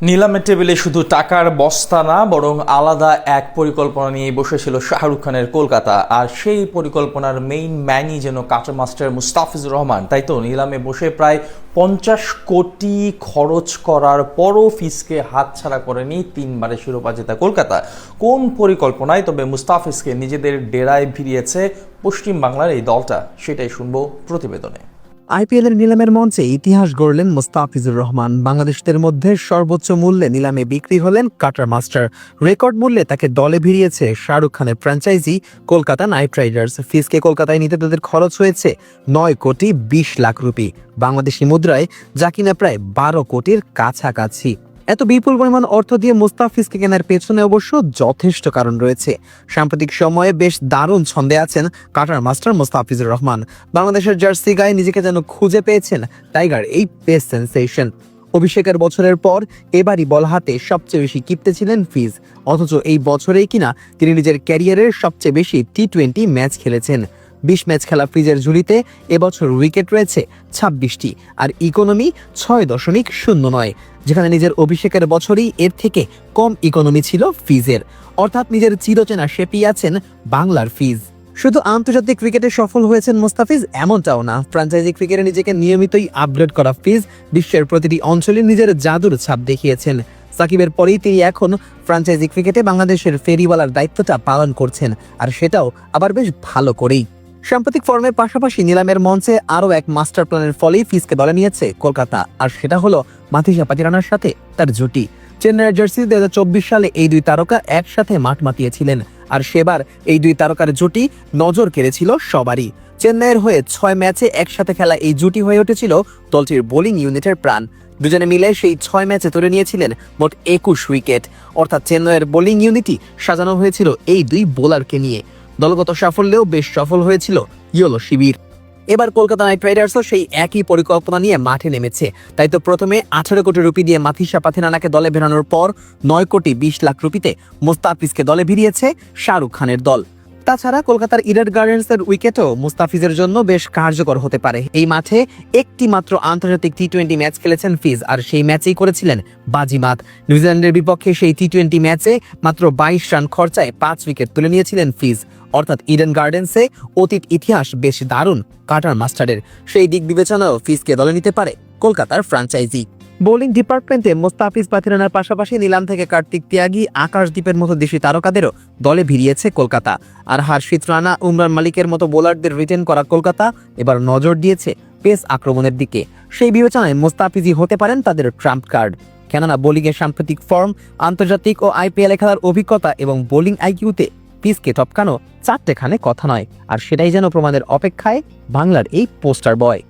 নিলামের টেবিলে শুধু টাকার বস্তা না, বরং আলাদা এক পরিকল্পনা নিয়ে বসেছিল শাহরুখ খানের কলকাতা। আর সেই পরিকল্পনার মেইন ম্যানই যেন কাটা মাস্টার মুস্তাফিজুর রহমান। তাই তো নিলামে বসে প্রায় 50 কোটি খরচ করার পরও ফিজকে হাতছাড়া করেনি তিনবারের শিরোপা জেতা কলকাতা। কোন পরিকল্পনায় তবে মুস্তাফিজকে নিজেদের ডেরায় ভিড়িয়েছে পশ্চিম বাংলার এই দলটা, সেটাই শুনবো প্রতিবেদনে। আইপিএলের নিলামের মঞ্চে ইতিহাস গড়লেন মুস্তাফিজুর রহমান। বাংলাদেশিদের মধ্যে সর্বোচ্চ মূল্যে নিলামে বিক্রি হলেন কাটার মাস্টার। রেকর্ড মূল্যে তাকে দলে ভিড়িয়েছে শাহরুখ খানের ফ্র্যাঞ্চাইজি কলকাতা নাইট রাইডার্স। ফিজকে কলকাতায় নিতে তাদের খরচ হয়েছে 9,20,00,000 রুপি বাংলাদেশি মুদ্রায়, যা কিনা প্রায় 12 কোটির কাছাকাছি। এত বিপুল পরিমাণ অর্থ দিয়ে মুস্তাফিজকে কেনার পেছনে অবশ্য যথেষ্ট কারণ রয়েছে। সাম্প্রতিক সময়ে বেশ দারুণ ছন্দে আছেন কাটার মাস্টার মুস্তাফিজুর রহমান। বাংলাদেশের জার্সি গায়ে নিজেকে যেন খুঁজে পেয়েছেন টাইগার এই পেস সেন্সেশন। অভিষেকের বছরের পর এবারই বল হাতে সবচেয়ে বেশি কিপ্টে ছিলেন ফিজ, অথচ এই বছরেই কিনা তিনি নিজের ক্যারিয়ারের সবচেয়ে বেশি টি-20 ম্যাচ খেলেছেন। 20 ম্যাচ খেলা ফিজের ঝুলিতে এবছর উইকেট রয়েছে 26টি, আর ইকোনমি 6.09, যেখানে নিজের অভিষেকের বছরই এর থেকে কম ইকোনমি ছিল ফিজের। অর্থাৎ নিজের চিরচেনা শেপেই আছেন বাংলার ফিজ। শুধু আন্তর্জাতিক ক্রিকেটে সফল হয়েছেন মুস্তাফিজ এমনটাও না, ফ্র্যাঞ্চাইজি ক্রিকেটে নিজেকে নিয়মিতই আপগ্রেড করা ফিজ বিশ্বের প্রতিটি অঞ্চলে নিজের জাদুর ছাপ দেখিয়েছেন। সাকিবের পরেই তিনি এখন ফ্র্যাঞ্চাইজি ক্রিকেটে বাংলাদেশের ফেরিওয়ালার দায়িত্বটা পালন করছেন, আর সেটাও আবার বেশ ভালো করেই। সাম্প্রতিক ফর্মের পাশাপাশি নিলামের মঞ্চে আরও এক মাস্টার প্ল্যানের ফলেই ফিজকে দলে নিয়েছে কলকাতা, আর সেটা হলো মাথিসা পাতিরানার সাথে তার জুটি। চেন্নাইয়ের জার্সি 2024 সালে এই দুই তারকা একসাথে মাঠ মাতিয়েছিলেন, আর সেবার এই দুই তারকার জুটি নজর কেড়েছিল সবারই। চেন্নাইয়ের হয়ে 6 ম্যাচে একসাথে খেলা এই জুটি হয়ে উঠেছিল দলটির বোলিং ইউনিটের প্রাণ। দুজনে মিলে সেই 6 ম্যাচে তুলে নিয়েছিলেন মোট 21 উইকেট। অর্থাৎ চেন্নাইয়ের বোলিং ইউনিটই সাজানো হয়েছিল এই দুই বোলারকে নিয়ে। দলগত সাফল্যেও বেশ সফল হয়েছিল ইয়েলো শিবির। এবার কলকাতা নাইট রাইডার্সও সেই একই পরিকল্পনা নিয়ে মাঠে নেমেছে। তাই তো প্রথমে 18 কোটি রুপি দিয়ে মাথিসা পাথিরানাকে দলে ভেড়ানোর পর 9,20,00,000 রুপিতে মুস্তাফিজকে দলে ভিড়িয়েছে শাহরুখ খানের দল। তাছাড়া কলকাতার ইডেন গার্ডেন্সের উইকেটও মুস্তাফিজের জন্য বেশ কার্যকর হতে পারে। এই মাঠে একটি মাত্র আন্তর্জাতিক টি-20 ম্যাচ খেলেছেন ফিজ, আর সেই ম্যাচেই করেছিলেন বাজিমাত। নিউজিল্যান্ডের বিপক্ষে সেই টি-20 ম্যাচে মাত্র 22 রান খরচায় 5 উইকেট তুলে নিয়েছিলেন ফিজ। অর্থাৎ ইডেন গার্ডেন্সে অতীত ইতিহাস বেশ দারুণ কাটার মাস্টারের। সেই দিক বিবেচনাও ফিজকে দলে নিতে পারে কলকাতার ফ্র্যাঞ্চাইজি। বোলিং ডিপার্টমেন্টে মুস্তাফিজ পাথিরানার পাশাপাশি নিলাম থেকে কার্তিক ত্যাগী, আকাশদ্বীপের মতো দেশি তারকাদেরও দলে ভিড়িয়েছে কলকাতা। আর হর্ষিত রানা, উমরান মালিকের মতো বোলারদের রিটেন করা কলকাতা এবার নজর দিয়েছে পেস আক্রমণের দিকে। সেই বিবেচনায় মুস্তাফিজই হতে পারেন তাদের ট্রাম্প কার্ড। কেননা বোলিংয়ের সাম্প্রতিক ফর্ম, আন্তর্জাতিক ও আইপিএলে খেলার অভিজ্ঞতা এবং বোলিং আইকিউতে ফিজকে টপকানো 4টেখানে কথা নয়। আর সেটাই যেন প্রমাণের অপেক্ষায় বাংলার এই পোস্টার বয়।